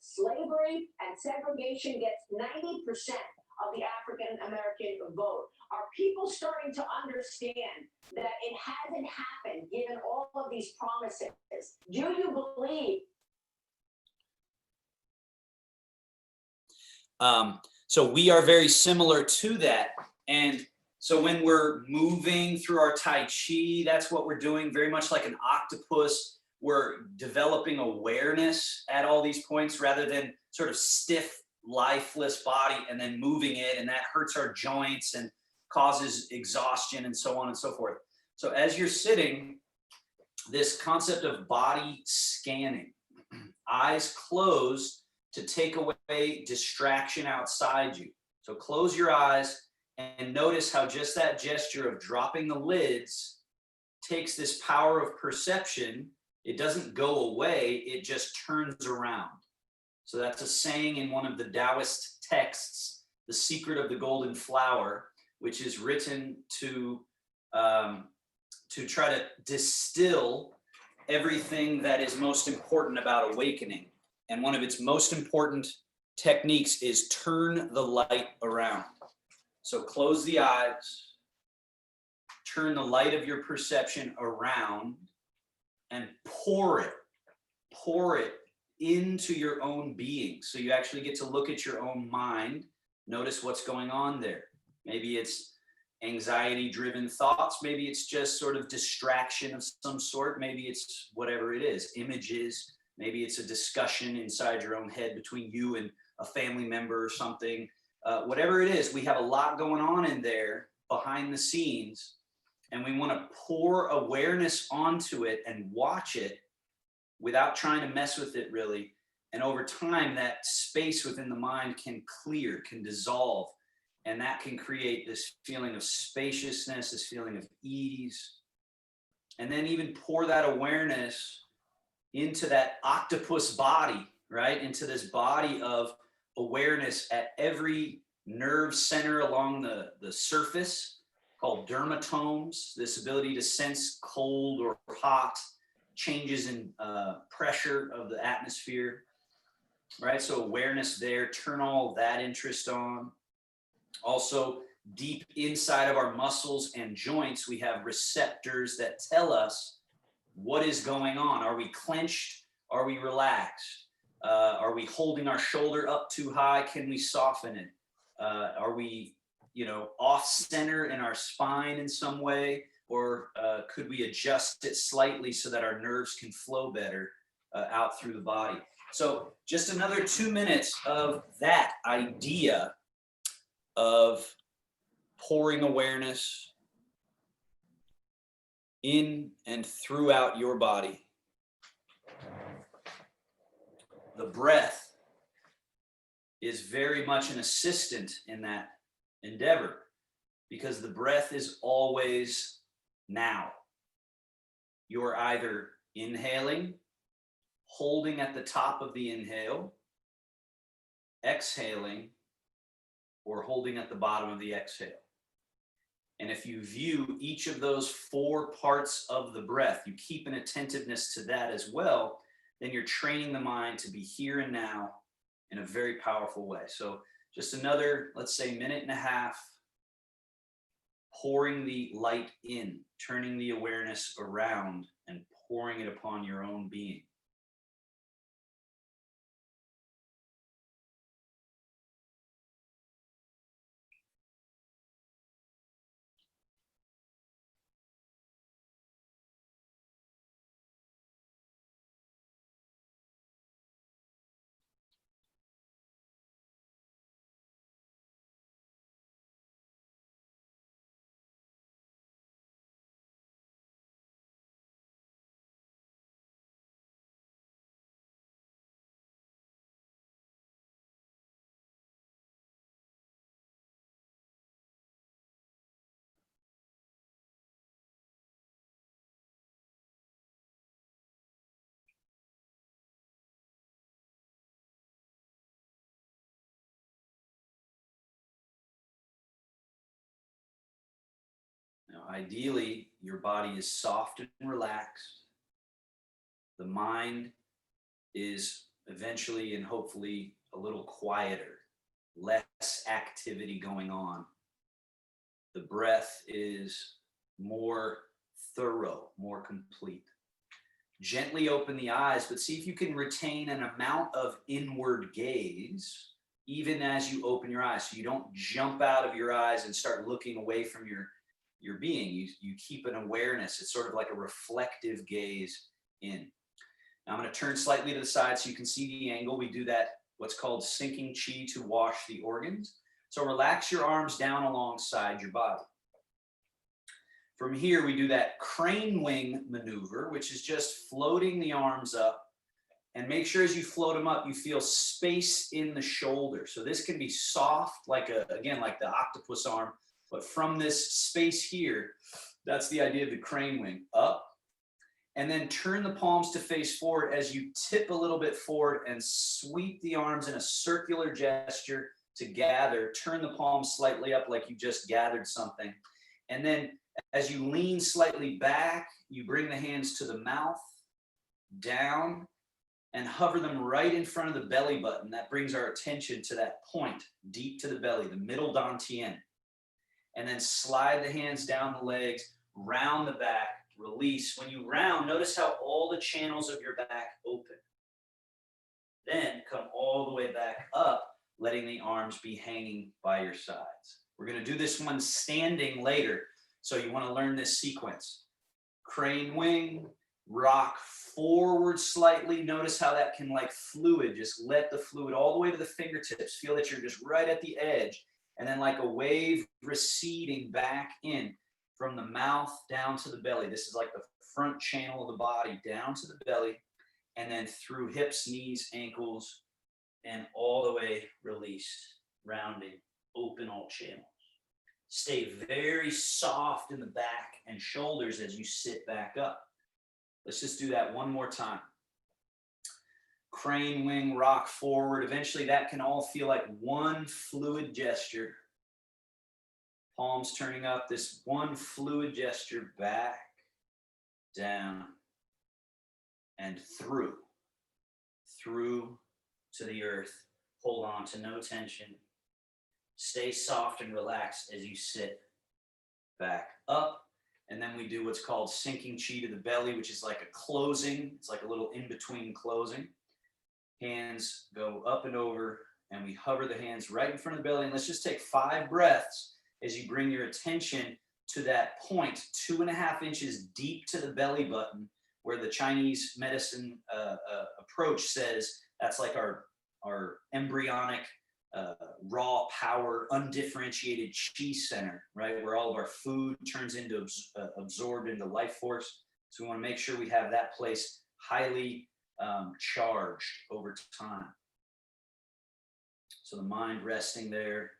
slavery and segregation gets 90% of the African American vote. Are people starting to understand that it hasn't happened given all of these promises? Do you believe? So we are very similar to that. And so when we're moving through our Tai Chi, that's what we're doing, very much like an octopus. We're developing awareness at all these points rather than sort of stiff, lifeless body and then moving it, and that hurts our joints and causes exhaustion and so on and so forth. So as you're sitting, this concept of body scanning, eyes closed to take away distraction outside you. So close your eyes and notice how just that gesture of dropping the lids takes this power of perception. It doesn't go away, it just turns around. So that's a saying in one of the Taoist texts, The Secret of the Golden Flower, which is written to try to distill everything that is most important about awakening. And one of its most important techniques is turn the light around. So close the eyes, turn the light of your perception around, and pour it into your own being. So you actually get to look at your own mind, notice what's going on there. Maybe it's anxiety-driven thoughts, maybe it's just sort of distraction of some sort, maybe it's whatever it is, images, maybe it's a discussion inside your own head between you and a family member or something. Whatever it is, we have a lot going on in there behind the scenes, and we want to pour awareness onto it and watch it without trying to mess with it really. And over time, that space within the mind can clear, can dissolve, and that can create this feeling of spaciousness, this feeling of ease. And then even pour that awareness into that octopus body, right? Into this body of awareness at every nerve center along the surface, called dermatomes, this ability to sense cold or hot, changes in pressure of the atmosphere, right? So awareness there, turn all that interest on. Also, deep inside of our muscles and joints, we have receptors that tell us what is going on. Are we clenched? Are we relaxed? Are we holding our shoulder up too high? Can we soften it? Are we, off center in our spine in some way? Or could we adjust it slightly so that our nerves can flow better out through the body? So just another 2 minutes of that idea of pouring awareness in and throughout your body. The breath is very much an assistant in that endeavor, because the breath is always now. You're either inhaling, holding at the top of the inhale, exhaling, or holding at the bottom of the exhale. And if you view each of those 4 parts of the breath, you keep an attentiveness to that as well, then you're training the mind to be here and now in a very powerful way. So just another, let's say, 1.5 minutes, pouring the light in, turning the awareness around and pouring it upon your own being. Now, ideally, your body is soft and relaxed. The mind is eventually and hopefully a little quieter, less activity going on. The breath is more thorough, more complete. Gently open the eyes, but see if you can retain an amount of inward gaze even as you open your eyes. So you don't jump out of your eyes and start looking away from your being. You keep an awareness. It's sort of like a reflective gaze in. Now I'm going to turn slightly to the side so you can see the angle. We do that, what's called sinking chi, to wash the organs. So relax your arms down alongside your body. From here, we do that crane wing maneuver, which is just floating the arms up. And make sure as you float them up, you feel space in the shoulder. So this can be soft, like like the octopus arm, but from this space here, that's the idea of the crane wing. Up, and then turn the palms to face forward as you tip a little bit forward and sweep the arms in a circular gesture to gather. Turn the palms slightly up like you just gathered something. And then as you lean slightly back, you bring the hands to the mouth, down, and hover them right in front of the belly button. That brings our attention to that point, deep to the belly, the middle dantian. And then slide the hands down the legs, round the back, release. When you round, notice how all the channels of your back open. Then come all the way back up, letting the arms be hanging by your sides. We're going to do this one standing later, so you want to learn this sequence. Crane wing, rock forward slightly. Notice how that can, like fluid, just let the fluid all the way to the fingertips. Feel that you're just right at the edge. And then like a wave receding back in from the mouth down to the belly. This is like the front channel of the body down to the belly, and then through hips, knees, ankles, and all the way released, rounding, open all channels. Stay very soft in the back and shoulders as you sit back up. Let's just do that one more time. Crane wing, rock forward. Eventually that can all feel like one fluid gesture. Palms turning up, this one fluid gesture, back, down, and through to the earth. Hold on to no tension. Stay soft and relaxed as you sit back up. And then we do what's called sinking chi to the belly, which is like a closing. It's like a little in-between closing. Hands go up and over, and we hover the hands right in front of the belly. And let's just take 5 breaths as you bring your attention to that point, 2.5 inches deep to the belly button, where the Chinese medicine approach says that's like our embryonic raw power, undifferentiated chi center, right? Where all of our food turns into absorbed into life force. So we want to make sure we have that place highly charged over time. So the mind resting there.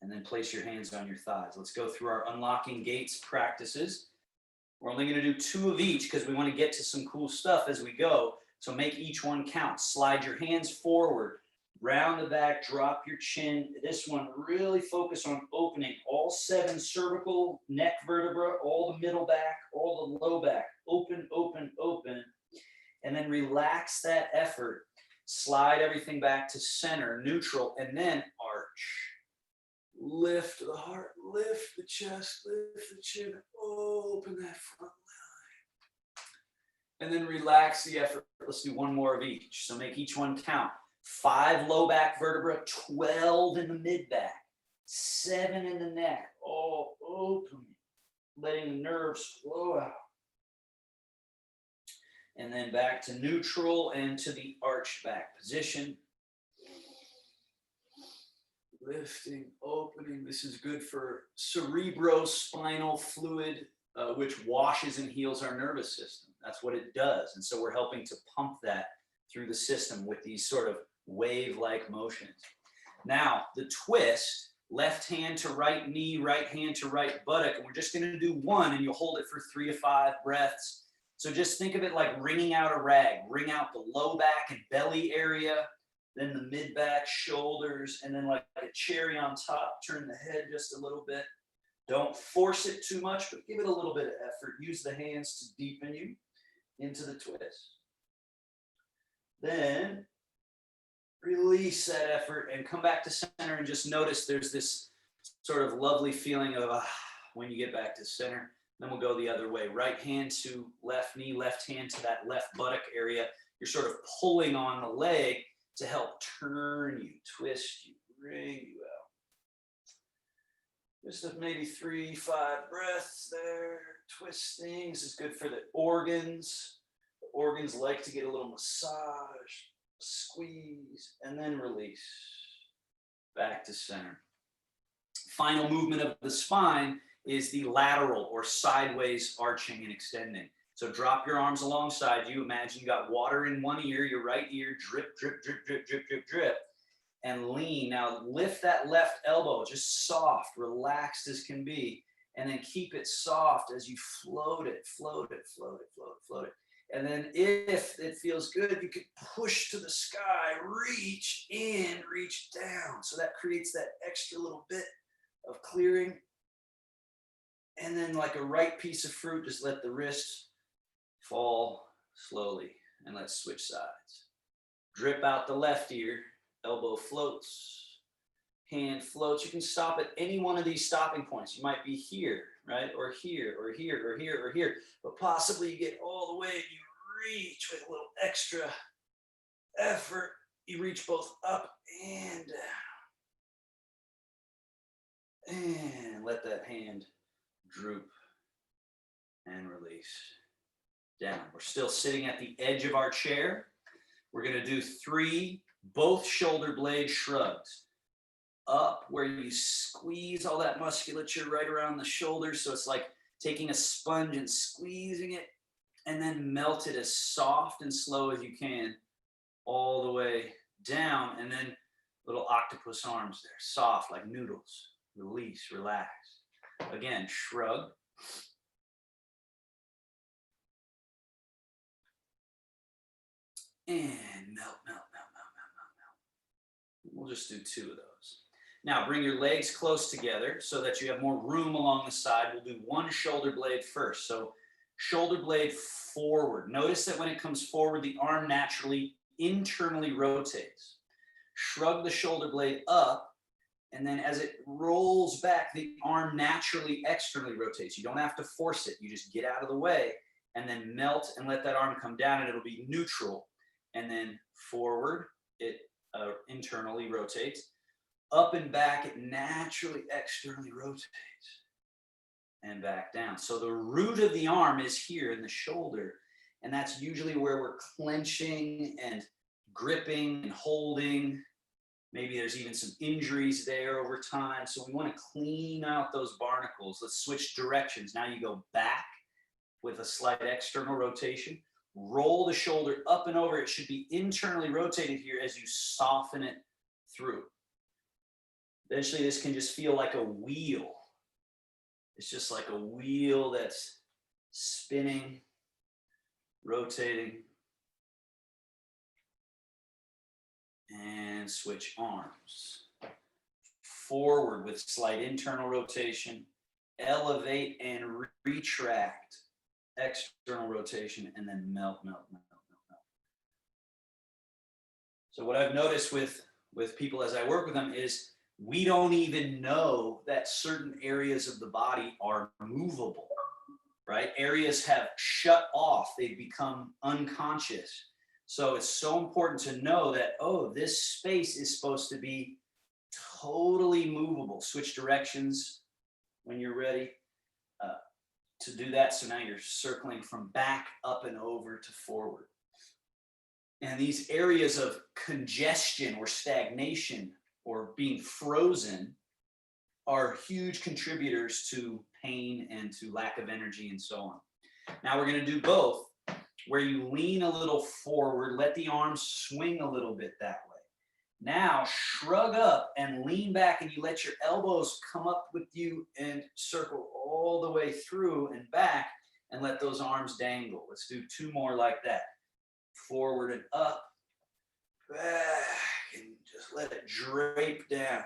And then place your hands on your thighs. Let's go through our unlocking gates practices. We're only going to do 2 of each because we want to get to some cool stuff as we go. So make each one count. Slide your hands forward, round the back, drop your chin. This one, really focus on opening all 7 cervical neck vertebrae, all the middle back, all the low back. Open, open, open. And then relax that effort. Slide everything back to center, neutral, and then arch. Lift the heart, lift the chest, lift the chin, open that front line. And then relax the effort. Let's do 1 more of each. So make each one count. 5 low back vertebrae, 12 in the mid back, 7 in the neck, all open, letting the nerves flow out. And then back to neutral and to the arched back position. Lifting, opening. This is good for cerebrospinal fluid, which washes and heals our nervous system. That's what it does. And so we're helping to pump that through the system with these sort of wave-like motions. Now, the twist, left hand to right knee, right hand to right buttock. And we're just going to do 1, and you'll hold it for 3 to 5 breaths. So just think of it like wringing out a rag. Wring out the low back and belly area, then the mid back, shoulders, and then like a cherry on top, turn the head just a little bit. Don't force it too much, but give it a little bit of effort. Use the hands to deepen you. into the twist. Then release that effort and come back to center and just notice there's this sort of lovely feeling of when you get back to center. Then we'll go the other way. Right hand to left knee, left hand to that left buttock area. You're sort of pulling on the leg to help turn you, twist you, bring you out. Just maybe 3-5 breaths there. Twisting. This is good for the organs. The organs like to get a little massage, squeeze, and then release. Back to center. Final movement of the spine is the lateral or sideways arching and extending. So drop your arms alongside you. Imagine you got water in one ear, your right ear, drip, drip, drip, drip, drip, drip, drip, and lean. Now lift that left elbow, just soft, relaxed as can be, and then keep it soft as you float it, float it, float it, float it, float it. And then if it feels good, you could push to the sky, reach in, reach down. So that creates that extra little bit of clearing. And then like a ripe piece of fruit, just let the wrist fall slowly and let's switch sides. Drip out the left ear, elbow floats, hand floats. You can stop at any one of these stopping points. You might be here, right? Or here, or here, or here, or here. But possibly you get all the way and you reach with a little extra effort. You reach both up and down. And let that hand droop and release. Down. We're still sitting at the edge of our chair. We're going to do 3 both shoulder blade shrugs. Up where you squeeze all that musculature right around the shoulders. So it's like taking a sponge and squeezing it, and then melt it as soft and slow as you can all the way down. And then little octopus arms there, soft like noodles. Release, relax. Again, shrug. And melt, melt, melt, melt, melt, melt, melt. We'll just do 2 of those. Now bring your legs close together so that you have more room along the side. We'll do 1 shoulder blade first. So shoulder blade forward. Notice that when it comes forward, the arm naturally internally rotates. Shrug the shoulder blade up, and then as it rolls back, the arm naturally externally rotates. You don't have to force it. You just get out of the way and then melt and let that arm come down, and it'll be neutral. And then forward, it internally rotates. Up and back, it naturally externally rotates. And back down. So the root of the arm is here in the shoulder, and that's usually where we're clenching and gripping and holding. Maybe there's even some injuries there over time. So we want to clean out those barnacles. Let's switch directions. Now you go back with a slight external rotation. Roll the shoulder up and over. It should be internally rotated here as you soften it through. Eventually, this can just feel like a wheel. It's just like a wheel that's spinning, rotating. And switch arms. Forward with slight internal rotation. Elevate and retract. External rotation, and then melt, melt, melt, melt, melt. So what I've noticed with people as I work with them is we don't even know that certain areas of the body are movable, right? Areas have shut off. They've become unconscious. So it's so important to know that, oh, this space is supposed to be totally movable. Switch directions when you're ready to do that. So now you're circling from back, up, and over to forward. And these areas of congestion or stagnation or being frozen are huge contributors to pain and to lack of energy and so on. Now we're going to do both, where you lean a little forward, let the arms swing a little bit that way. Now shrug up and lean back, and you let your elbows come up with you and circle all the way through and back, and let those arms dangle. Let's do 2 more like that. Forward and up, back, and just let it drape down.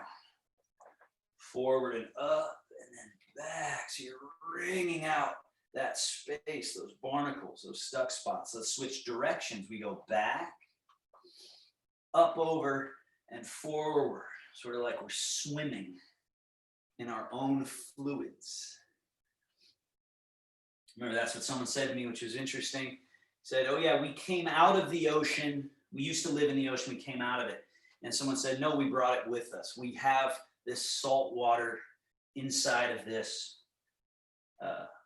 Forward and up, and then back. So you're wringing out that space, those barnacles, those stuck spots. Let's switch directions. We go back, up, over, and forward, sort of like we're swimming in our own fluids. Remember, that's what someone said to me, which was interesting. Said, oh yeah, we came out of the ocean. We used to live in the ocean. We came out of it. And someone said, no, we brought it with us. We have this salt water inside of this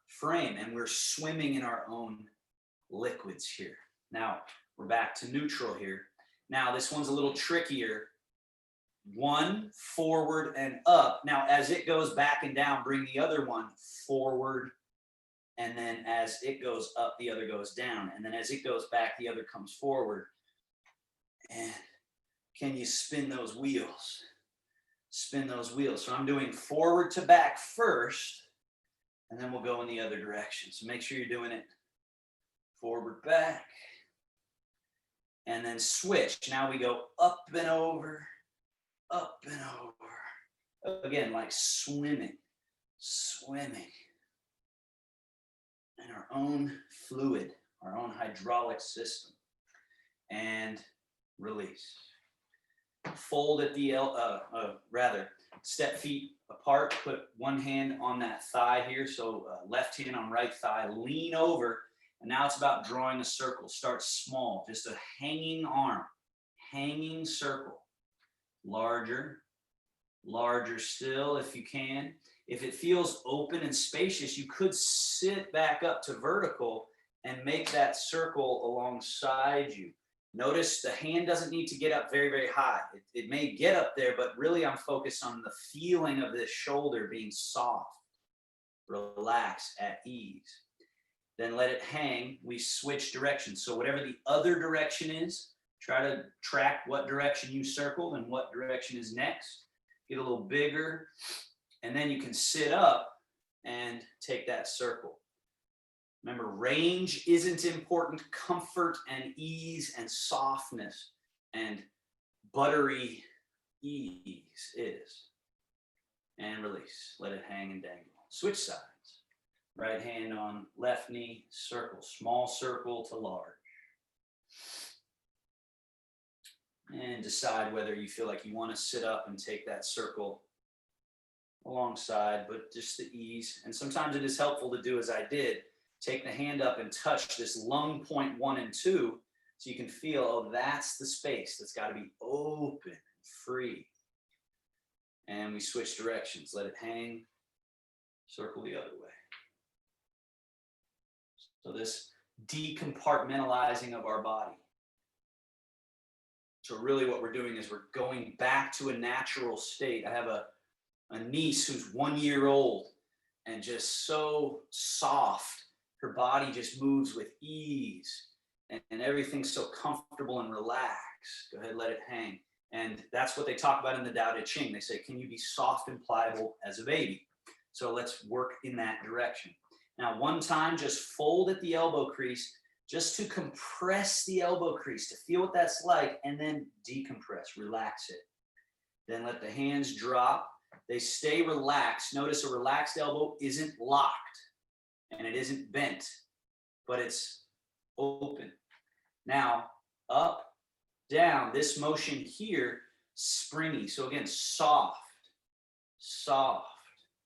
frame, and we're swimming in our own liquids here. Now, we're back to neutral here. Now, this one's a little trickier. One, forward and up. Now, as it goes back and down, bring the other one forward. And then as it goes up, the other goes down. And then as it goes back, the other comes forward. And can you spin those wheels? Spin those wheels. So I'm doing forward to back first, and then we'll go in the other direction. So make sure you're doing it forward, back, and then switch. Now we go up and over, up and over. Again, like swimming, swimming in our own fluid, our own hydraulic system. And release. Fold at the step feet apart, put one hand on that thigh here, so left hand on right thigh, lean over, and now it's about drawing a circle. Start small, just a hanging arm, hanging circle. Larger, larger still if you can. If it feels open and spacious, you could sit back up to vertical and make that circle alongside you. Notice the hand doesn't need to get up very, very high. It may get up there, but really I'm focused on the feeling of this shoulder being soft, relaxed, at ease. Then let it hang. We switch directions. So whatever the other direction is, try to track what direction you circled and what direction is next. Get a little bigger, and then you can sit up and take that circle. Remember, range isn't important. Comfort and ease and softness and buttery ease is. And release. Let it hang and dangle. Switch sides. Right hand on left knee, circle. Small circle to large. And decide whether you feel like you want to sit up and take that circle alongside, but just the ease. And sometimes it is helpful to do as I did. Take the hand up and touch this lung point 1 and 2 so you can feel, oh, that's the space that's got to be open, free. And we switch directions. Let it hang, circle the other way. So this decompartmentalizing of our body. So really what we're doing is we're going back to a natural state. I have a niece who's 1 year old and just so soft. Her body just moves with ease and everything's so comfortable and relaxed. Go ahead, let it hang. And that's what they talk about in the Tao Te Ching. They say, can you be soft and pliable as a baby? So let's work in that direction. Now, one time, just fold at the elbow crease just to compress the elbow crease, to feel what that's like, and then decompress, relax it. Then let the hands drop. They stay relaxed. Notice a relaxed elbow isn't locked. And it isn't bent, but it's open. Now, up, down, this motion here, springy. So again, soft, soft.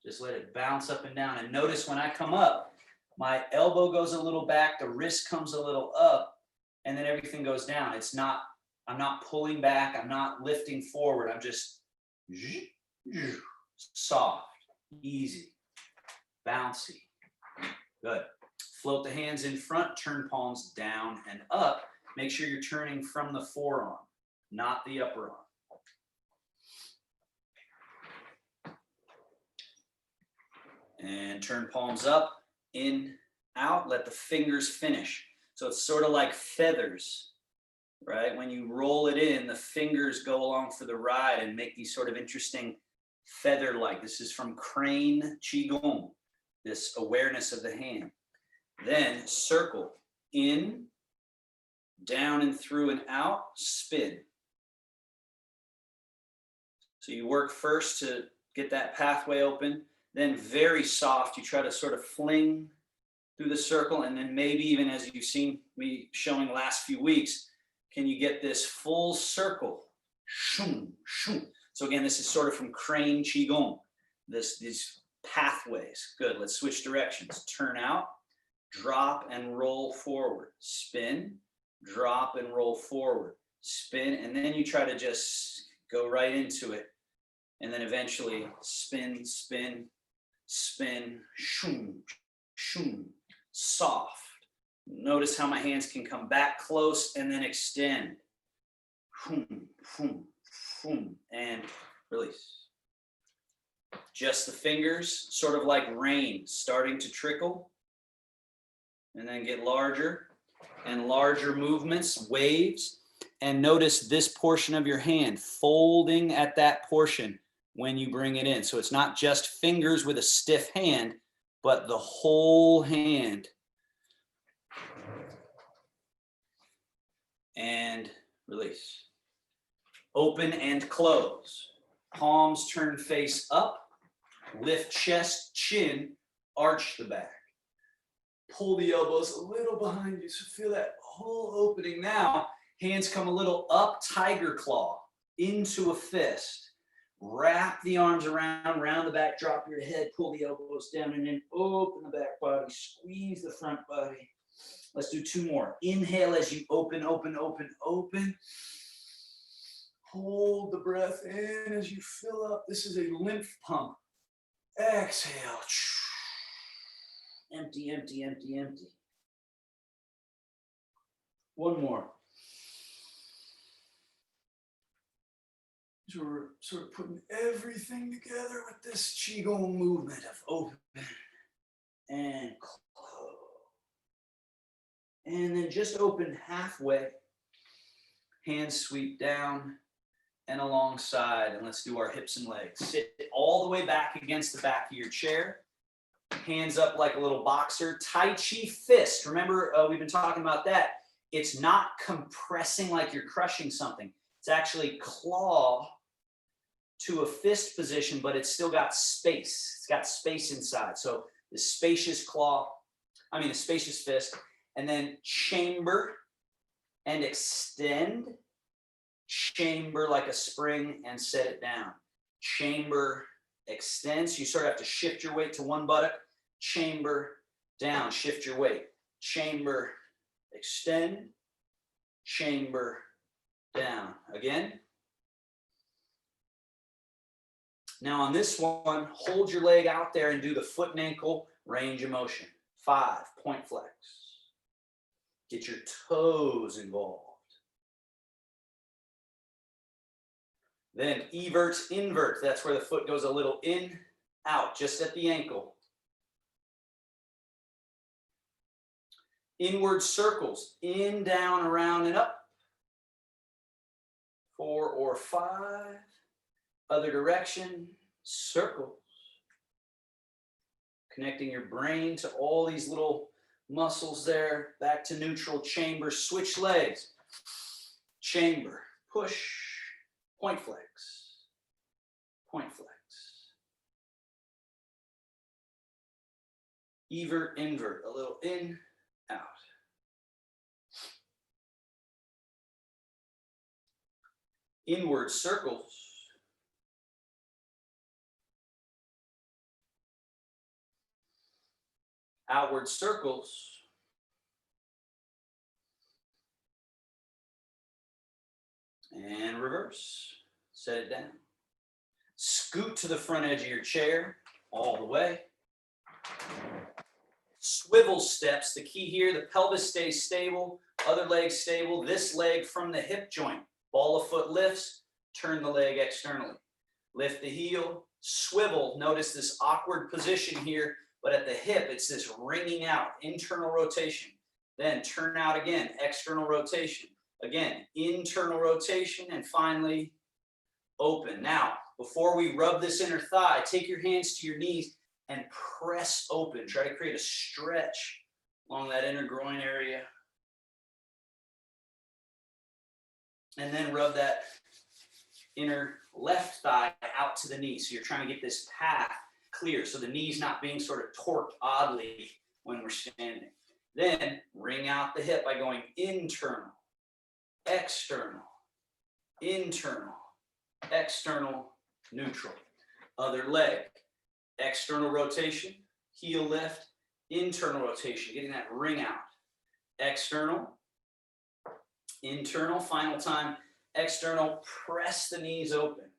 Just let it bounce up and down. And notice when I come up, my elbow goes a little back, the wrist comes a little up, and then everything goes down. I'm not pulling back, I'm not lifting forward, I'm just soft, easy, bouncy. Good. Float the hands in front, turn palms down and up. Make sure you're turning from the forearm, not the upper arm. And turn palms up, in, out. Let the fingers finish. So it's sort of like feathers, right? When you roll it in, the fingers go along for the ride and make these sort of interesting feather-like. This is from Crane Qigong. This awareness of the hand. Then circle in, down and through and out, spin. So you work first to get that pathway open, then very soft, you try to sort of fling through the circle, and then maybe even as you've seen me showing the last few weeks, can you get this full circle? Shoo, shoo. So again, this is sort of from crane qigong, these pathways. Good, let's switch directions. Turn out, drop and roll forward, spin, drop and roll forward, spin, and then you try to just go right into it. And then eventually spin, spin, spin, shoom, shoom, soft. Notice how my hands can come back close and then extend. Boom, boom, boom, and release. Just the fingers, sort of like rain, starting to trickle. And then get larger and larger movements, waves. And notice this portion of your hand folding at that portion when you bring it in. So it's not just fingers with a stiff hand, but the whole hand. And release. Open and close. Palms turn face up. Lift chest, chin, arch the back. Pull the elbows a little behind you. So feel that whole opening now. Hands come a little up, tiger claw, into a fist. Wrap the arms around the back, drop your head, pull the elbows down, and then open the back body, squeeze the front body. Let's do two more. Inhale as you open, open, open, open. Hold the breath in as you fill up. This is a lymph pump. Exhale. Empty, empty, empty, empty. One more. So we're sort of putting everything together with this qigong movement of open and close. And then just open halfway. Hands sweep down and alongside. And let's do our hips and legs. Sit all the way back against the back of your chair. Hands up like a little boxer. Tai Chi fist. Remember, we've been talking about that. It's not compressing like you're crushing something. It's actually claw to a fist position, but it's still got space. It's got space inside. So the spacious the spacious fist, and then chamber and extend. Chamber like a spring and set it down. Chamber, extend. So you sort of have to shift your weight to one buttock. Chamber, down, shift your weight. Chamber, extend. Chamber, down. Again. Now on this one, hold your leg out there and do the foot and ankle range of motion. 5, point flex. Get your toes involved. Then evert, invert. That's where the foot goes a little in, out, just at the ankle. Inward circles, in, down, around, and up. 4 or 5. Other direction, circles. Connecting your brain to all these little muscles there. Back to neutral, chamber, switch legs. Chamber, push, point flex, point flex. Evert, invert, a little in, out. Inward circles. Outward circles. And reverse. Set it down. Scoot to the front edge of your chair all the way. Swivel steps. The key here, the pelvis stays stable, other leg stable. This leg from the hip joint. Ball of foot lifts, turn the leg externally. Lift the heel, swivel. Notice this awkward position here, but at the hip, it's this ringing out, internal rotation. Then turn out again, external rotation. Again, internal rotation, and finally, open. Now, before we rub this inner thigh, take your hands to your knees and press open. Try to create a stretch along that inner groin area. And then rub that inner left thigh out to the knee. So you're trying to get this path clear. So the knee's not being sort of torqued oddly when we're standing. Then ring out the hip by going internal, external, internal, external, neutral. Other leg, external rotation, heel lift, internal rotation, getting that ring out. External, internal, final time, external, press the knees open.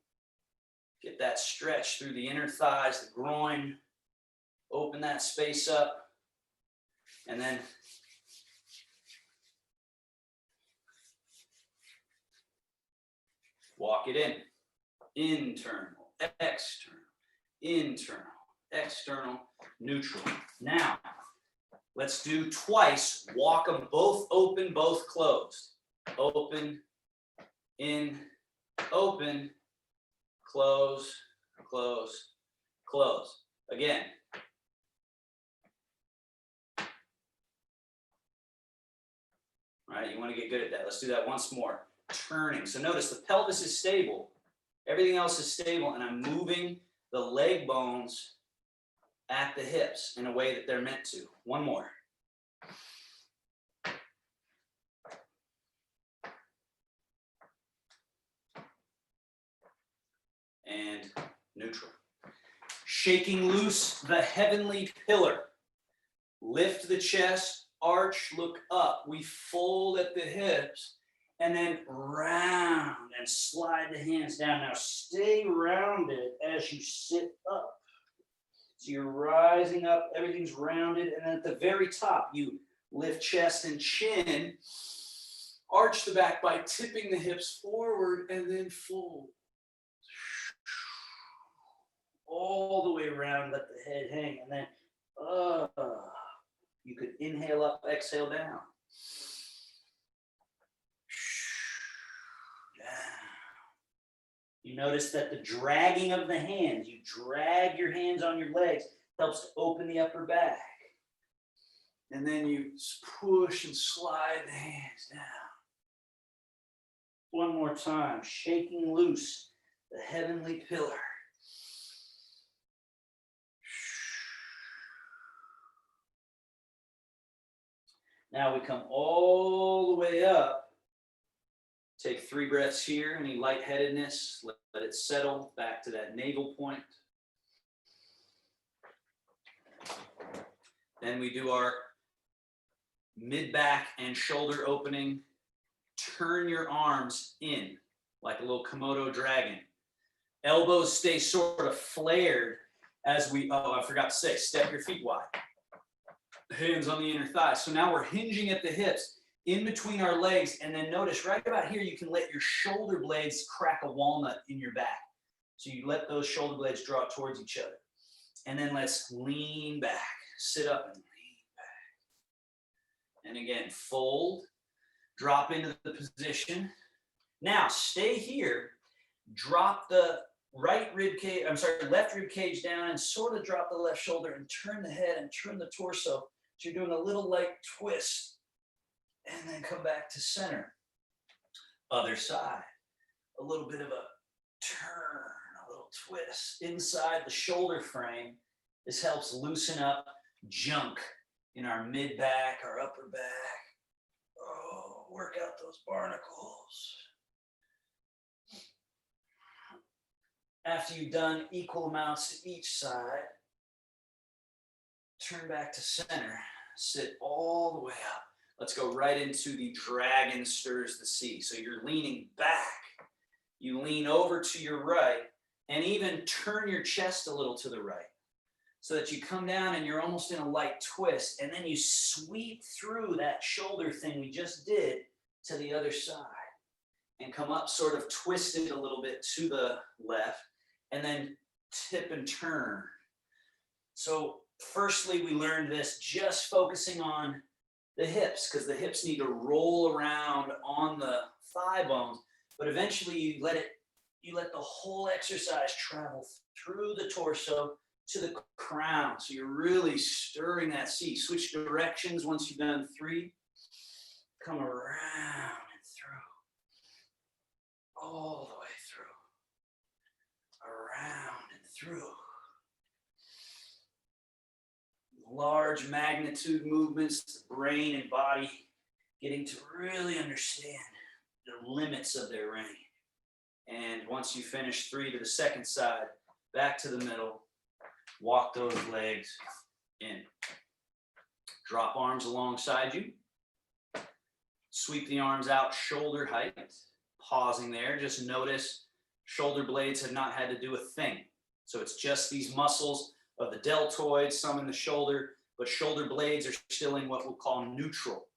Get that stretch through the inner thighs, the groin, open that space up, and then walk it in. Internal, external, internal, external, neutral. Now, let's do twice. Walk them both open, both closed. Open, in, open, close, close, close. Again. All right, you want to get good at that. Let's do that once more. Turning. So notice the pelvis is stable. Everything else is stable, and I'm moving the leg bones at the hips in a way that they're meant to. One more. And neutral. Shaking loose the heavenly pillar. Lift the chest, arch, look up. We fold at the hips and then round and slide the hands down. Now stay rounded as you sit up. So you're rising up, everything's rounded, and then at the very top, you lift chest and chin, arch the back by tipping the hips forward, and then fold. All the way around, let the head hang, and then you could inhale up, exhale down. You notice that the dragging of the hands, you drag your hands on your legs, helps to open the upper back. And then you push and slide the hands down. One more time, shaking loose the heavenly pillar. Now we come all the way up. Take 3 breaths here. Any lightheadedness, let it settle back to that navel point. Then we do our mid-back and shoulder opening. Turn your arms in like a little Komodo dragon. Elbows stay sort of flared as we, I forgot to say, step your feet wide. Hands on the inner thighs. So now we're hinging at the hips in between our legs, and then notice right about here you can let your shoulder blades crack a walnut in your back. So you let those shoulder blades draw towards each other. And then let's lean back, sit up and lean back. And again, fold, drop into the position. Now stay here, drop the left rib cage down and sort of drop the left shoulder and turn the head and turn the torso. So you're doing a little light twist. And then come back to center. Other side. A little bit of a turn, a little twist inside the shoulder frame. This helps loosen up junk in our mid-back, our upper back. Oh, work out those barnacles. After you've done equal amounts to each side, turn back to center. Sit all the way up. Let's go right into the dragon stirs the sea. So you're leaning back. You lean over to your right and even turn your chest a little to the right so that you come down and you're almost in a light twist. And then you sweep through that shoulder thing we just did to the other side and come up sort of twisted a little bit to the left and then tip and turn. So firstly, we learned this just focusing on the hips, because the hips need to roll around on the thigh bones, but eventually you let the whole exercise travel through the torso to the crown. So you're really stirring that sea. Switch directions once you've done 3. Come around and through. All the way through. Around and through. large magnitude movements, the brain and body getting to really understand the limits of their range. And once you finish 3 to the second side, back to the middle, walk those legs in. Drop arms alongside you. Sweep the arms out shoulder height. Pausing there, just notice shoulder blades have not had to do a thing. So it's just these muscles of the deltoid, some in the shoulder, but shoulder blades are still in what we'll call neutral.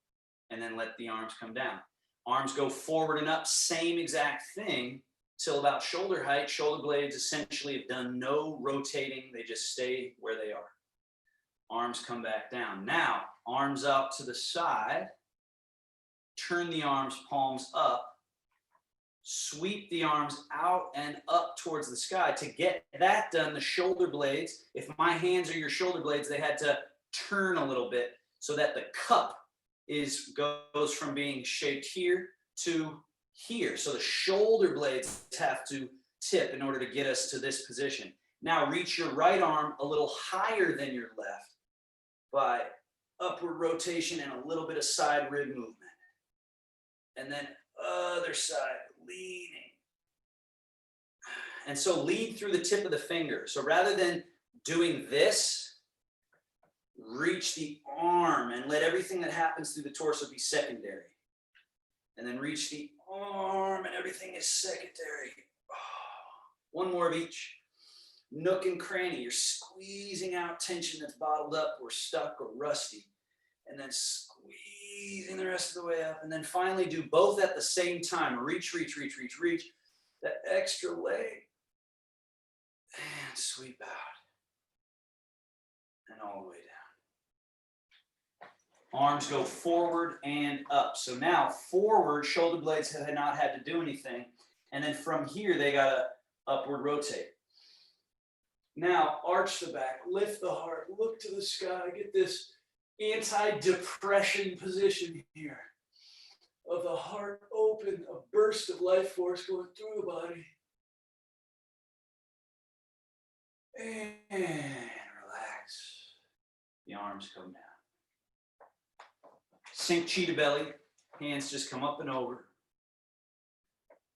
And then let the arms come down. Arms go forward and up, same exact thing, till about shoulder height. Shoulder blades essentially have done no rotating, they just stay where they are. Arms come back down. Now, arms out to the side, turn the arms, palms up, sweep the arms out and up towards the sky. To get that done, the shoulder blades, if my hands are your shoulder blades, they had to turn a little bit so that the cup goes from being shaped here to here. So the shoulder blades have to tip in order to get us to this position. Now reach your right arm a little higher than your left by upward rotation and a little bit of side rib movement. And then other side, leaning. And so lead through the tip of the finger. So rather than doing this, reach the arm and let everything that happens through the torso be secondary. And then reach the arm and everything is secondary. One more of each. Nook and cranny. You're squeezing out tension that's bottled up or stuck or rusty. And then squeezing the rest of the way up. And then finally do both at the same time. Reach, reach, reach, reach, reach. That extra leg. And sweep out. And all the way down. Arms go forward and up. So now forward, shoulder blades have not had to do anything. And then from here, they got to upward rotate. Now arch the back, lift the heart, look to the sky, get this anti-depression position here of the heart open, a burst of life force going through the body. And relax. The arms come down. Sink cheetah belly, hands just come up and over.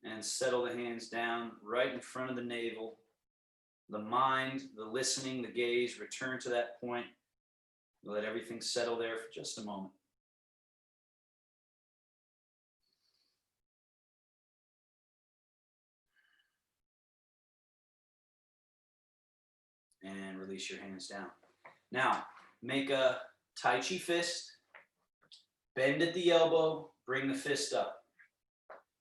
And settle the hands down right in front of the navel. The mind, the listening, the gaze, return to that point. Let everything settle there for just a moment. And release your hands down. Now, make a Tai Chi fist. Bend at the elbow, bring the fist up.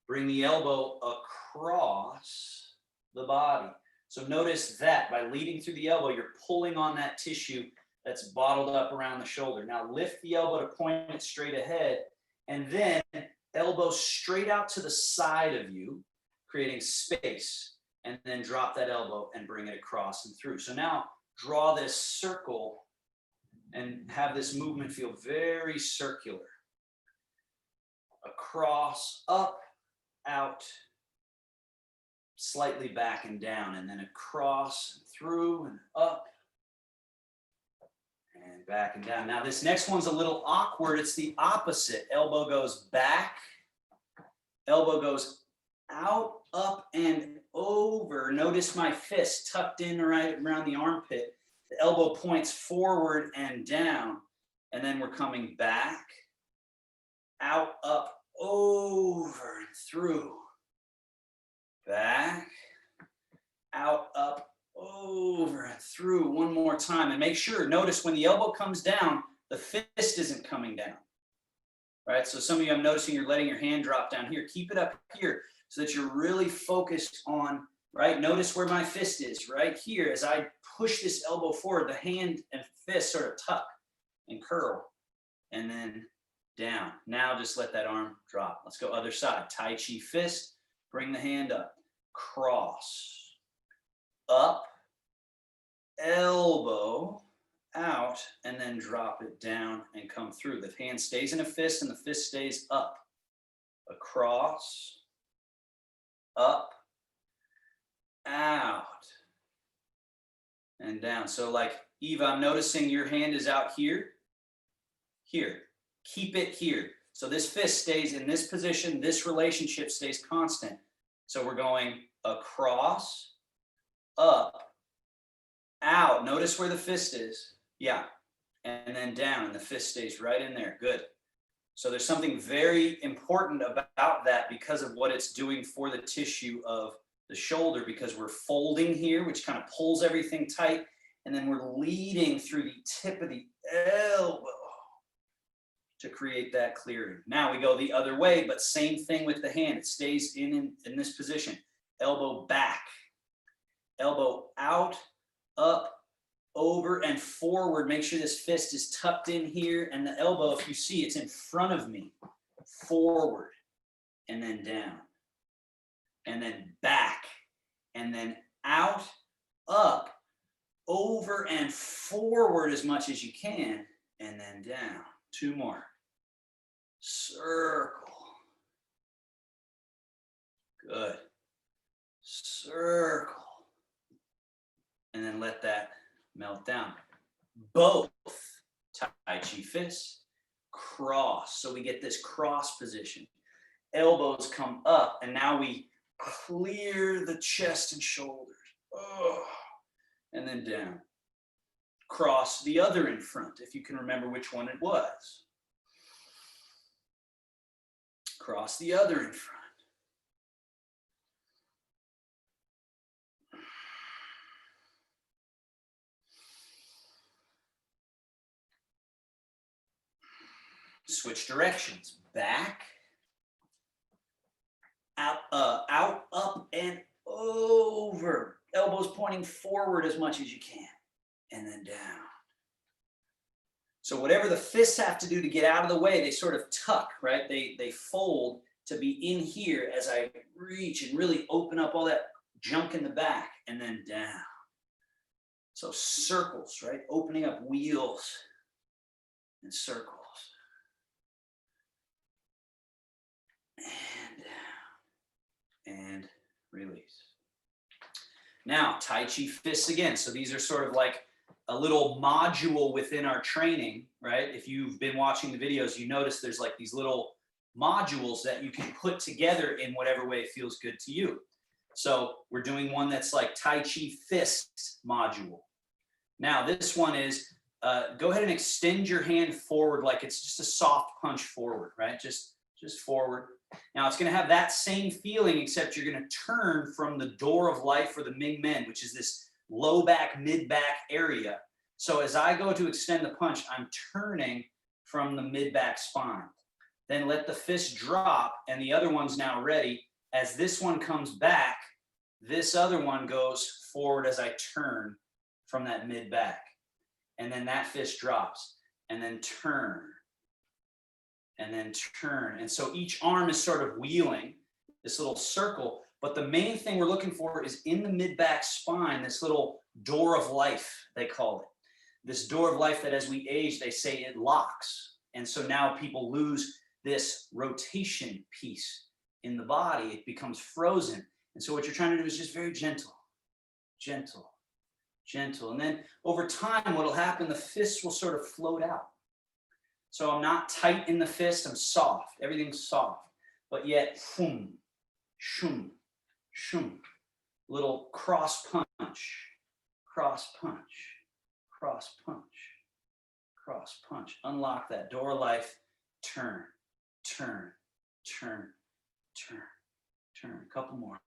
Bring the elbow across the body. So notice that by leading through the elbow, you're pulling on that tissue that's bottled up around the shoulder. Now lift the elbow to point it straight ahead, and then elbow straight out to the side of you, creating space, and then drop that elbow and bring it across and through. So now draw this circle and have this movement feel very circular. Across, up, out, slightly back and down, and then across, and through, and up, and back and down. Now this next one's a little awkward. It's the opposite. Elbow goes back, elbow goes out, up, and over. Notice my fist tucked in right around the armpit. The elbow points forward and down, and then we're coming back, out, up, over, and through. Back, out, up, over, and through. One more time. And make sure, notice when the elbow comes down, the fist isn't coming down. Right? So some of you, I'm noticing you're letting your hand drop down here. Keep it up here so that you're really focused on, right? Notice where my fist is, right here. As I push this elbow forward, the hand and fist sort of tuck and curl. And then down. Now just let that arm drop. Let's go other side. Tai Chi fist. Bring the hand up. Cross. Up. Elbow. Out. And then drop it down and come through. The hand stays in a fist and the fist stays up. Across. Up. Out. And down. So like Eva, I'm noticing your hand is out here. Here. Keep it here. So this fist stays in this position. This relationship stays constant. So we're going across, up, out. Notice where the fist is. Yeah. And then down, and the fist stays right in there. Good. So there's something very important about that because of what it's doing for the tissue of the shoulder, because we're folding here, which kind of pulls everything tight, and then we're leading through the tip of the elbow to create that clearing. Now we go the other way, but same thing with the hand. It stays in this position. Elbow back, elbow out, up, over and forward. Make sure this fist is tucked in here, and the elbow, if you see, it's in front of me. Forward, and then down, and then back, and then out, up, over and forward as much as you can, and then down. 2 more. Circle. Good. Circle. And then let that melt down. Both Tai Chi fists, cross. So we get this cross position. Elbows come up, and now we clear the chest and shoulders. Oh. And then down. Cross the other in front, if you can remember which one it was. Cross the other in front. Switch directions. Back, out, up, and over. Elbows pointing forward as much as you can, and then down. So whatever the fists have to do to get out of the way, they sort of tuck, right? They fold to be in here as I reach and really open up all that junk in the back, and then down. So circles, right? Opening up wheels and circles. And down. And release. Now, Tai Chi fists again. So these are sort of like a little module within our training, right? If you've been watching the videos, you notice there's like these little modules that you can put together in whatever way feels good to you. So we're doing one that's like Tai Chi fist module. Now this one is, go ahead and extend your hand forward like it's just a soft punch forward, right? Just forward. Now it's going to have that same feeling, except you're going to turn from the door of life for the Ming Men, which is this low back, mid back area. So as I go to extend the punch, I'm turning from the mid back spine. Then let the fist drop, and the other one's now ready. As this one comes back, this other one goes forward as I turn from that mid back. And then that fist drops, and then turn. And then turn. And so each arm is sort of wheeling this little circle, but the main thing we're looking for is in the mid-back spine, this little door of life, they call it. This door of life that as we age, they say it locks. And so now people lose this rotation piece in the body. It becomes frozen. And so what you're trying to do is just very gentle, gentle, gentle. And then over time, what'll happen, the fists will sort of float out. So I'm not tight in the fist, I'm soft. Everything's soft. But yet, shum, shum, shum. Little cross punch, cross punch, cross punch, cross punch. Unlock that door of life. Turn, turn, turn, turn, turn. A couple more.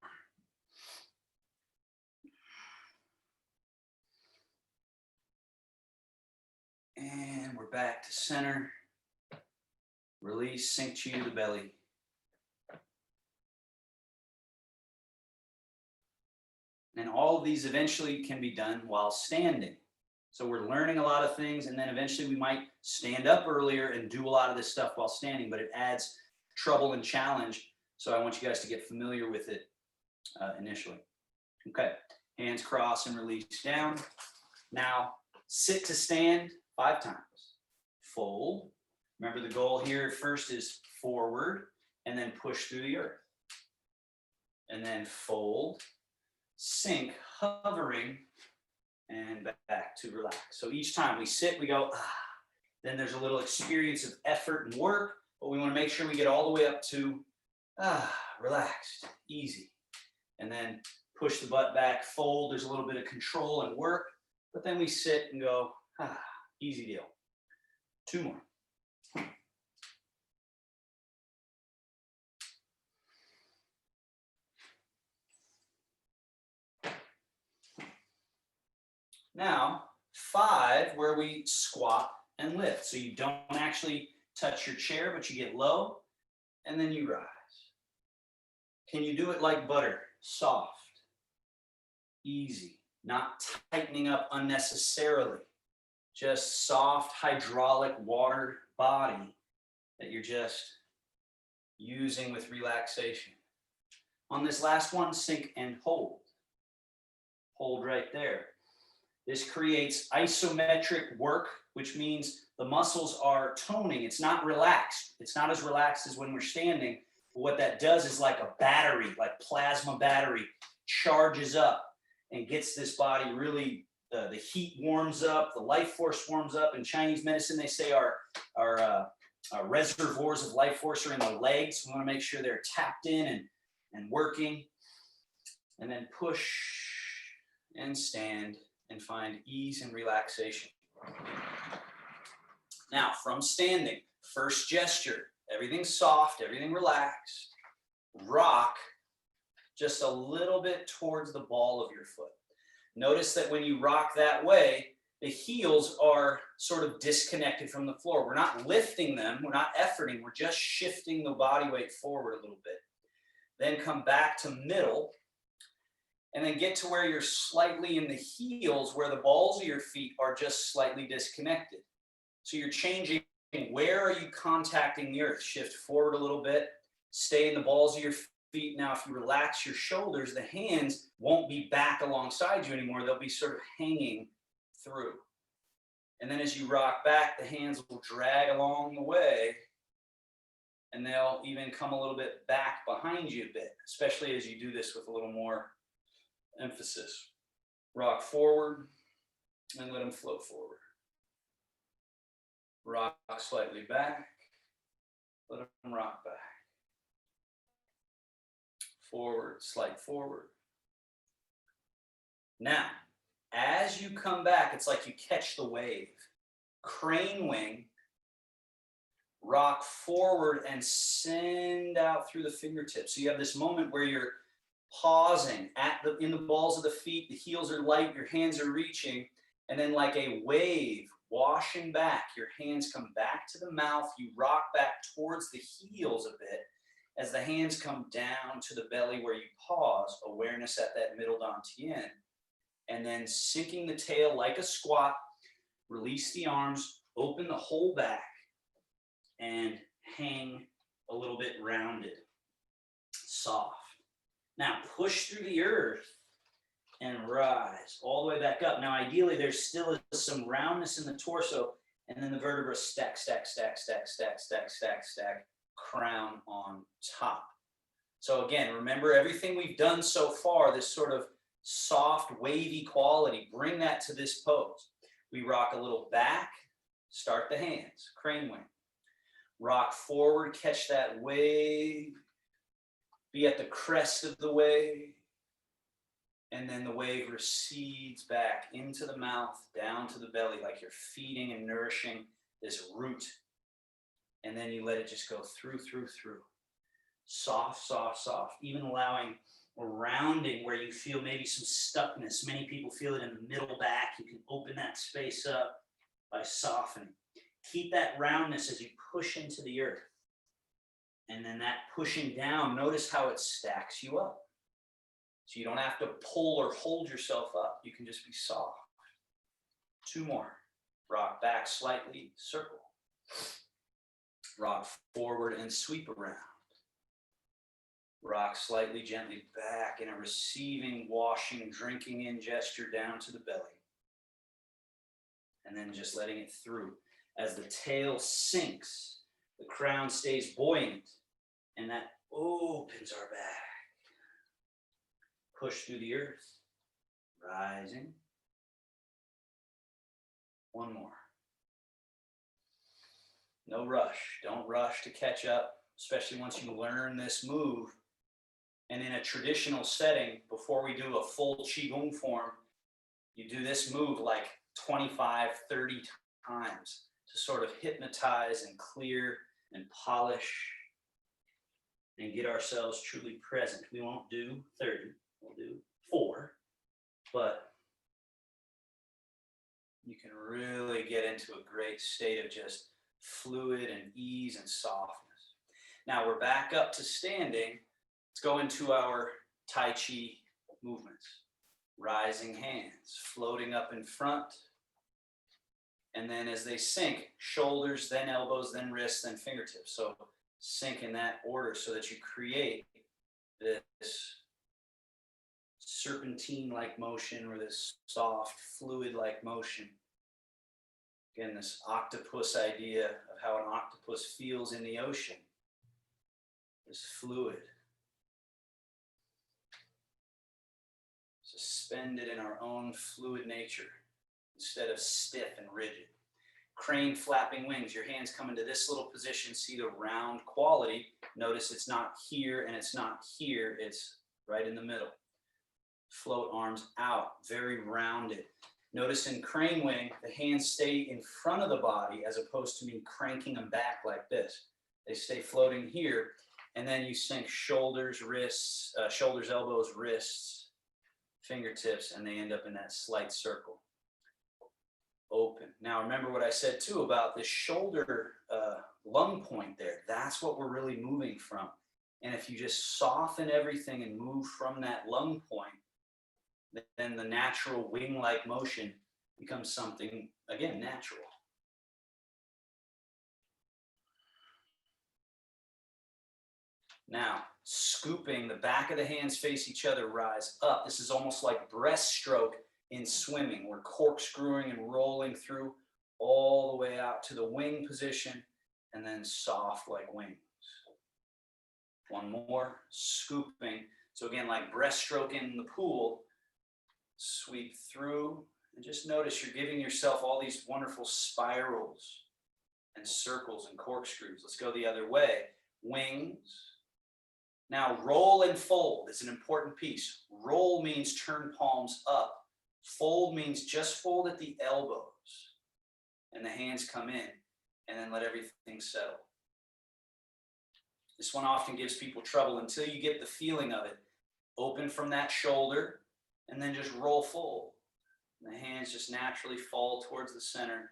And we're back to center. Release, sink chi to the belly. And all of these eventually can be done while standing. So we're learning a lot of things, and then eventually we might stand up earlier and do a lot of this stuff while standing, but it adds trouble and challenge. So I want you guys to get familiar with it initially. Okay, hands cross and release down. Now sit to stand 5 times. Fold. Remember the goal here first is forward and then push through the earth. And then fold, sink, hovering and back to relax. So each time we sit, we go, ah. Then there's a little experience of effort and work, but we want to make sure we get all the way up to relaxed, easy. And then push the butt back, fold. There's a little bit of control and work, but then we sit and go, easy deal. 2 more. Now, 5, where we squat and lift. So you don't actually touch your chair, but you get low, and then you rise. Can you do it like butter? Soft, easy, not tightening up unnecessarily. Just soft, hydraulic water body that you're just using with relaxation. On this last one, sink and hold. Hold right there. This creates isometric work, which means the muscles are toning. It's not relaxed. It's not as relaxed as when we're standing. But what that does is like a battery, like plasma battery, charges up and gets this body really, the heat warms up, the life force warms up. In Chinese medicine, they say our reservoirs of life force are in the legs. We want to make sure they're tapped in and working. And then push and stand and find ease and relaxation. Now, from standing, first gesture, everything soft, everything relaxed. Rock just a little bit towards the ball of your foot. Notice that when you rock that way, the heels are sort of disconnected from the floor. We're not lifting them, we're not efforting, we're just shifting the body weight forward a little bit. Then come back to middle, and then get to where you're slightly in the heels, where the balls of your feet are just slightly disconnected. So you're changing, where are you contacting the earth? Shift forward a little bit, stay in the balls of your feet. Now, if you relax your shoulders, the hands won't be back alongside you anymore. They'll be sort of hanging through. And then as you rock back, the hands will drag along the way, and they'll even come a little bit back behind you a bit, especially as you do this with a little more emphasis. Rock forward and let them flow forward. Rock slightly back, let them rock back. Forward, slight forward. Now, as you come back, it's like you catch the wave. Crane wing, rock forward and send out through the fingertips. So you have this moment where you're pausing in the balls of the feet, the heels are light, your hands are reaching, and then like a wave washing back, your hands come back to the mouth, you rock back towards the heels a bit as the hands come down to the belly where you pause, awareness at that middle dantian, and then sinking the tail like a squat, release the arms, open the whole back, and hang a little bit rounded, soft. Now push through the earth and rise all the way back up. Now ideally there still is some roundness in the torso, and then the vertebrae stack, stack, stack, stack, stack, stack, stack, stack, crown on top. So again, remember everything we've done so far, this sort of soft, wavy quality, bring that to this pose. We rock a little back, start the hands, crane wing. Rock forward, catch that wave, be at the crest of the wave, and then the wave recedes back into the mouth, down to the belly, like you're feeding and nourishing this root. And then you let it just go through. Soft, soft, soft, even allowing a rounding where you feel maybe some stuckness. Many people feel it in the middle back. You can open that space up by softening. Keep that roundness as you push into the earth. And then that pushing down, notice how it stacks you up. So you don't have to pull or hold yourself up. You can just be soft. 2 more. Rock back slightly, circle. Rock forward and sweep around. Rock slightly, gently back in a receiving, washing, drinking in gesture down to the belly. And then just letting it through. As the tail sinks, the crown stays buoyant, and that opens our back. Push through the earth, rising, One more. No rush. Don't rush to catch up, especially once you learn this move. And in a traditional setting, before we do a full Qigong form, you do this move like 25, 30 times to sort of hypnotize and clear and polish and get ourselves truly present. We won't do 30, we'll do 4, but you can really get into a great state of just fluid and ease and softness. Now we're back up to standing. Let's go into our Tai Chi movements. Rising hands, floating up in front. And then as they sink, shoulders, then elbows, then wrists, then fingertips. So sink in that order so that you create this serpentine-like motion or this soft, fluid-like motion. Again, this octopus idea of how an octopus feels in the ocean. This fluid. Suspended in our own fluid nature instead of stiff and rigid. Crane flapping wings, your hands come into this little position, see the round quality. Notice it's not here and it's not here, it's right in the middle. Float arms out, very rounded. Notice in crane wing, the hands stay in front of the body as opposed to me cranking them back like this. They stay floating here, and then you sink shoulders, wrists, shoulders, elbows, wrists, fingertips, and they end up in that slight circle. Open. Now remember what I said too about the shoulder lung point there. That's what we're really moving from. And if you just soften everything and move from that lung point, then the natural wing-like motion becomes something, again, natural. Now, scooping, the back of the hands face each other, rise up. This is almost like breaststroke in swimming. We're corkscrewing and rolling through all the way out to the wing position and then soft like wings. One more, scooping. So again, like breaststroke in the pool, sweep through and just notice you're giving yourself all these wonderful spirals and circles and corkscrews. Let's go the other way. Wings. Now roll and fold is an important piece. Roll means turn palms up. Fold means just fold at the elbows and the hands come in and then let everything settle. This one often gives people trouble until you get the feeling of it. Open from that shoulder and then just roll fold. And the hands just naturally fall towards the center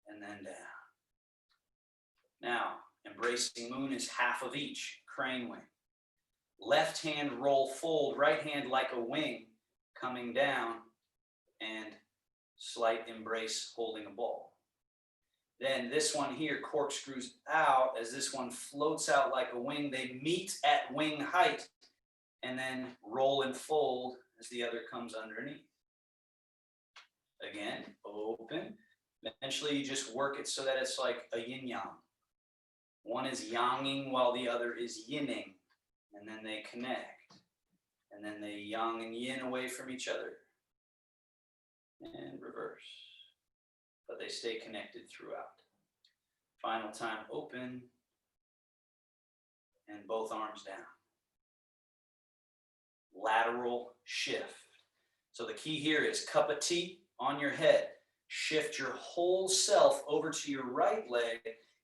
and then down. Now, embracing moon is half of each, crane wing. Left hand roll fold, right hand like a wing coming down and slight embrace holding a ball. Then this one here corkscrews out as this one floats out like a wing. They meet at wing height and then roll and fold as the other comes underneath. Again, open. Eventually you just work it so that it's like a yin yang. One is yanging while the other is yinning. And then they connect. And then they yang and yin away from each other. And reverse. But they stay connected throughout. Final time, open. And both arms down. Lateral shift. So the key here is cup of tea on your head. Shift your whole self over to your right leg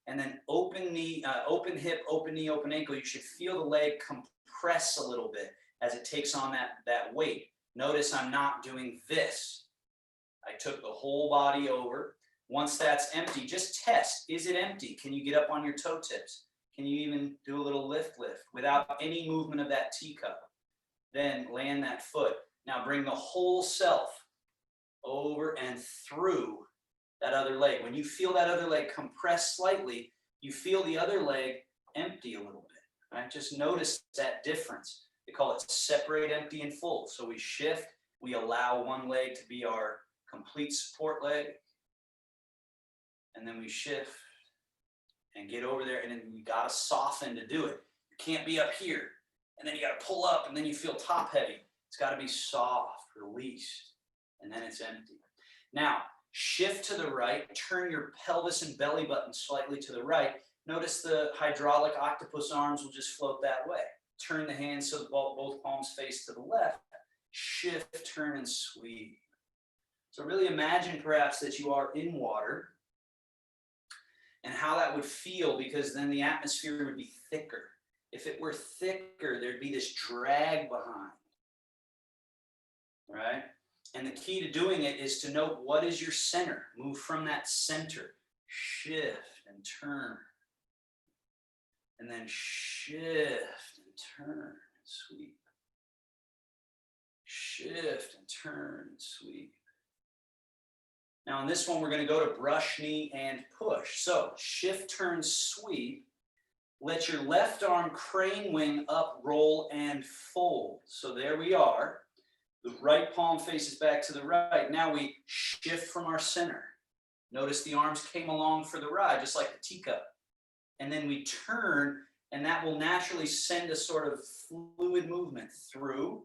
and then open knee, open hip, open knee, open ankle. You should feel the leg compress a little bit as it takes on that weight. Notice I'm not doing this. I took the whole body over. Once that's empty, just test. Is it empty? Can you get up on your toe tips? Can you even do a little lift without any movement of that teacup? Then land that foot. Now bring the whole self over and through that other leg. When you feel that other leg compress slightly, you feel the other leg empty a little bit, right? Just notice that difference. They call it separate, empty, and full. So we shift, we allow one leg to be our complete support leg, and then we shift and get over there, and then you gotta soften to do it. You can't be up here, and then you gotta pull up, and then you feel top heavy. It's gotta be soft, released, and then it's empty. Now, Shift to the right, turn your pelvis and belly button slightly to the right. Notice the hydraulic octopus arms will just float that way. Turn the hands so both palms face to the left. Shift, turn, and sweep. So really imagine perhaps that you are in water and how that would feel, because then the atmosphere would be thicker. If it were thicker, there'd be this drag behind, right? And the key to doing it is to note what is your center. Move from that center. Shift and turn. And then shift and turn and sweep. Shift and turn and sweep. Now in this one, we're going to go to brush, knee, and push. So shift, turn, sweep. Let your left arm crane wing up, roll, and fold. So there we are. The right palm faces back to the right. Now we shift from our center. Notice the arms came along for the ride, just like the teacup. And then we turn, and that will naturally send a sort of fluid movement through.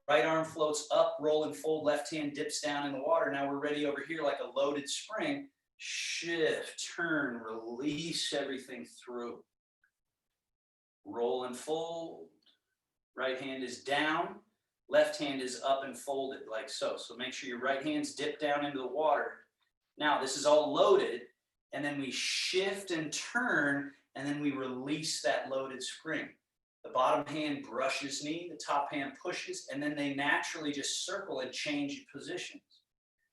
Right arm floats up, roll and fold, left hand dips down in the water. Now we're ready over here like a loaded spring. Shift, turn, release everything through. Roll and fold. Right hand is down. Left hand is up and folded like so. So make sure your right hand's dipped down into the water. Now this is all loaded, and then we shift and turn, and then we release that loaded spring. The bottom hand brushes knee, the top hand pushes, and then they naturally just circle and change positions.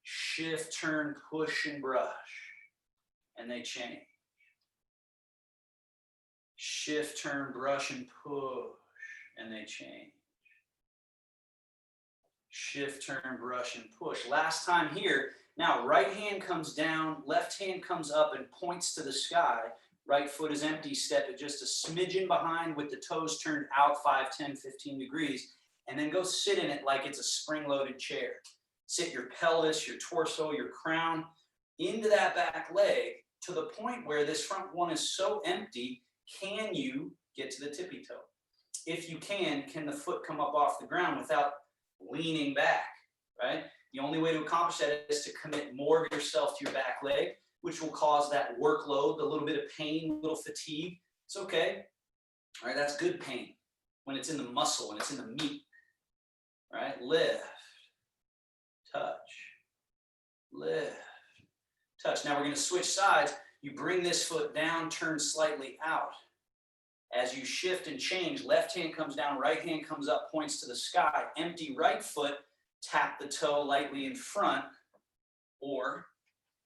Shift, turn, push, and brush, and they change. Shift, turn, brush, and push, and they change. Shift, turn, brush, and push. Last time here. Now, right hand comes down, left hand comes up and points to the sky. Right foot is empty, step it just a smidgen behind with the toes turned out 5, 10, 15 degrees, and then go sit in it like it's a spring-loaded chair. Sit your pelvis, your torso, your crown into that back leg to the point where this front one is so empty, can you get to the tippy toe? If you can the foot come up off the ground without leaning back, right? The only way to accomplish that is to commit more of yourself to your back leg, which will cause that workload, a little bit of pain, a little fatigue. It's okay. All right, that's good pain when it's in the muscle, when it's in the meat. All right, lift, touch, lift, touch. Now we're going to switch sides. You bring this foot down, turn slightly out. As you shift and change, left hand comes down, right hand comes up, points to the sky. Empty right foot, tap the toe lightly in front, or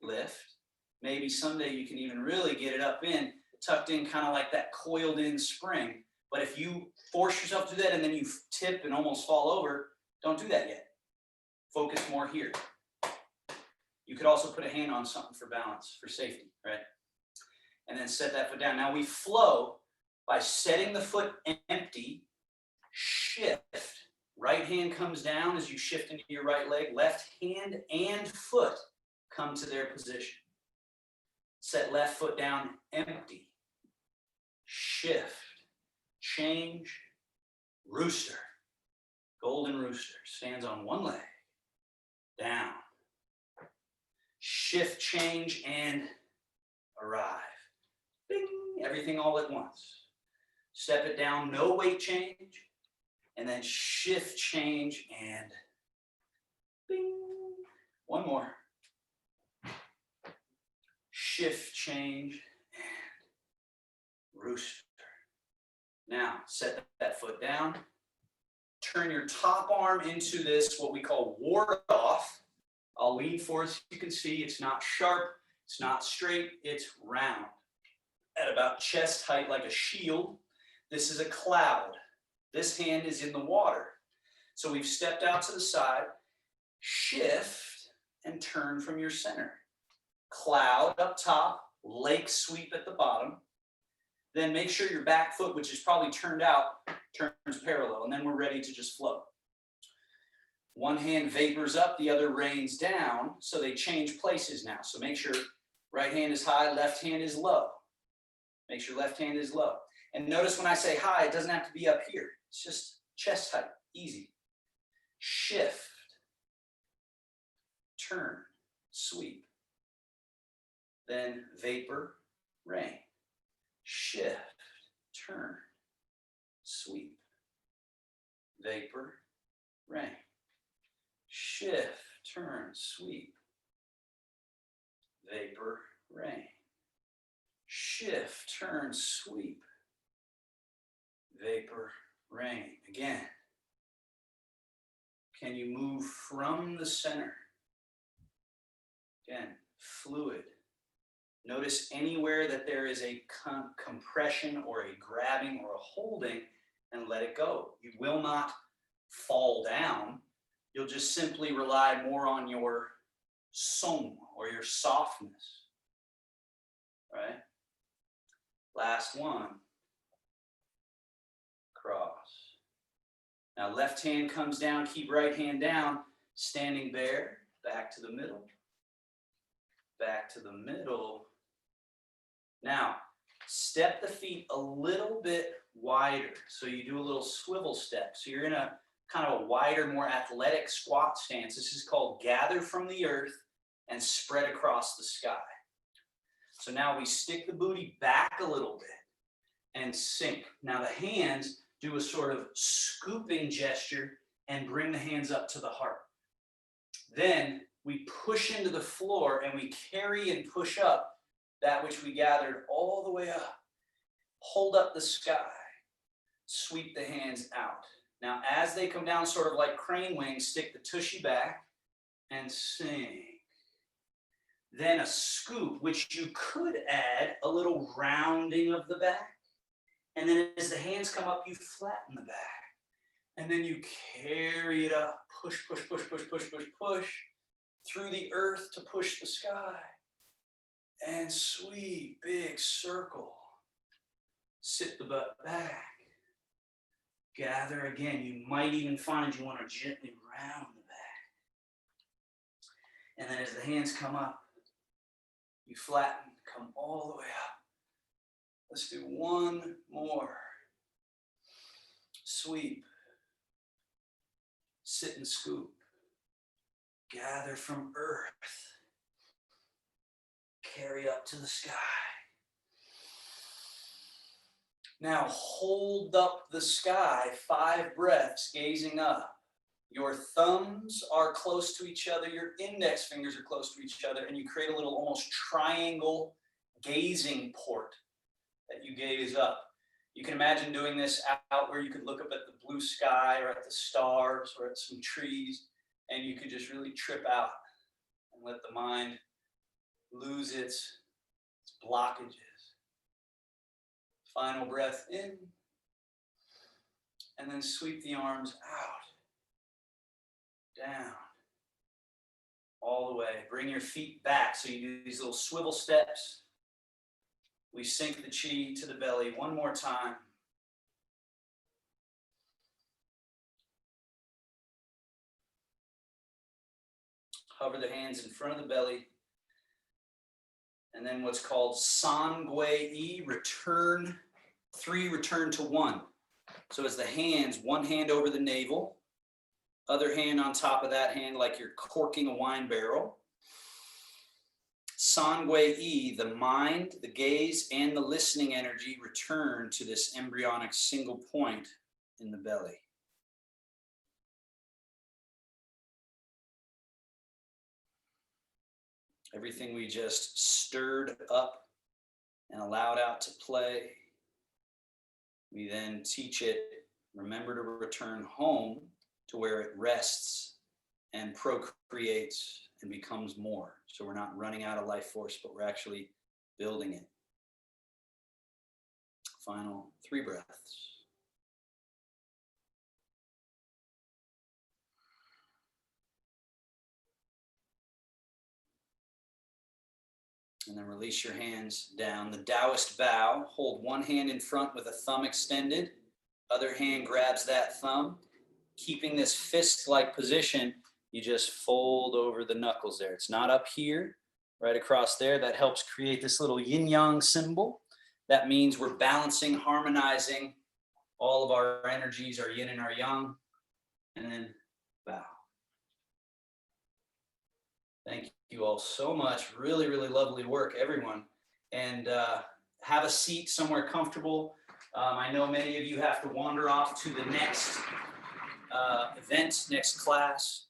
lift. Maybe someday you can even really get it up in, tucked in, kind of like that coiled in spring. But if you force yourself to do that and then you tip and almost fall over, don't do that yet. Focus more here. You could also put a hand on something for balance, for safety, right? And then set that foot down. Now we flow by setting the foot empty, shift. Right hand comes down as you shift into your right leg. Left hand and foot come to their position. Set left foot down, empty. Shift, change, rooster. Golden rooster stands on one leg, down. Shift, change, and arrive. Bing, everything all at once. Step it down, no weight change, and then shift, change, and bing. One more. Shift, change, and rooster. Now, set that foot down. Turn your top arm into this, what we call ward off. I'll lean forward so you can see it's not sharp, it's not straight, it's round. At about chest height, like a shield. This is a cloud. This hand is in the water. So we've stepped out to the side, shift, and turn from your center. Cloud up top, lake sweep at the bottom. Then make sure your back foot, which is probably turned out, turns parallel, and then we're ready to just flow. One hand vapors up, the other rains down, so they change places now. So make sure right hand is high, left hand is low. Make sure left hand is low. And notice when I say high, it doesn't have to be up here. It's just chest height, easy. Shift, turn, sweep. then vapor, rain. Shift, turn, sweep. Vapor, rain. Shift, turn, sweep. Vapor, rain. Shift, turn, sweep. Vapor, rain. Again. Can you move from the center? Again, fluid. Notice anywhere that there is a compression or a grabbing or a holding, and let it go. You will not fall down. You'll just simply rely more on your song or your softness. Right? Last one. Cross. Now left hand comes down, keep right hand down, standing bare, back to the middle. Back to the middle. Now, step the feet a little bit wider. So you do a little swivel step. So you're in a kind of a wider, more athletic squat stance. This is called gather from the earth and spread across the sky. So now we stick the booty back a little bit and sink. Now the hands do a sort of scooping gesture and bring the hands up to the heart. Then we push into the floor and we carry and push up that which we gathered all the way up. Hold up the sky. Sweep the hands out. Now, as they come down sort of like crane wings, stick the tushy back and sink. Then a scoop, which you could add a little rounding of the back. And then as the hands come up, you flatten the back. And then you carry it up. Push, push, push, push, push, push, push. Through the earth to push the sky. And sweep, big circle. Sit the butt back. Gather again. You might even find you want to gently round the back. And then as the hands come up, you flatten, come all the way up. Let's do one more. Sweep. Sit and scoop. Gather from earth. Carry up to the sky. Now hold up the sky 5 breaths, gazing up. Your thumbs are close to each other, your index fingers are close to each other, and you create a little almost triangle gazing port that you gaze up. You can imagine doing this out where you could look up at the blue sky or at the stars or at some trees, and you could just really trip out and let the mind lose its blockages. Final breath in, and then sweep the arms out, down, all the way. Bring your feet back, so you do these little swivel steps. We sink the chi to the belly one more time. Hover the hands in front of the belly. And then what's called San Gui Yi, return 3, return to 1. So as the hands, one hand over the navel, other hand on top of that hand like you're corking a wine barrel. San Gui Yi, the mind, the gaze, and the listening energy return to this embryonic single point in the belly. Everything we just stirred up and allowed out to play, we then teach it, remember to return home to where it rests and procreates and becomes more. So we're not running out of life force, but we're actually building it. Final 3 breaths. And then release your hands down. The Taoist bow. Hold one hand in front with a thumb extended. Other hand grabs that thumb. Keeping this fist-like position, you just fold over the knuckles there. It's not up here, right across there. That helps create this little yin-yang symbol. That means we're balancing, harmonizing all of our energies, our yin and our yang. And then bow. Thank you. you all so much. Really, really lovely work, everyone. And have a seat somewhere comfortable. I know many of you have to wander off to the next event, next class,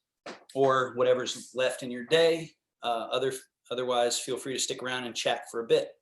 or whatever's left in your day. Otherwise, feel free to stick around and chat for a bit.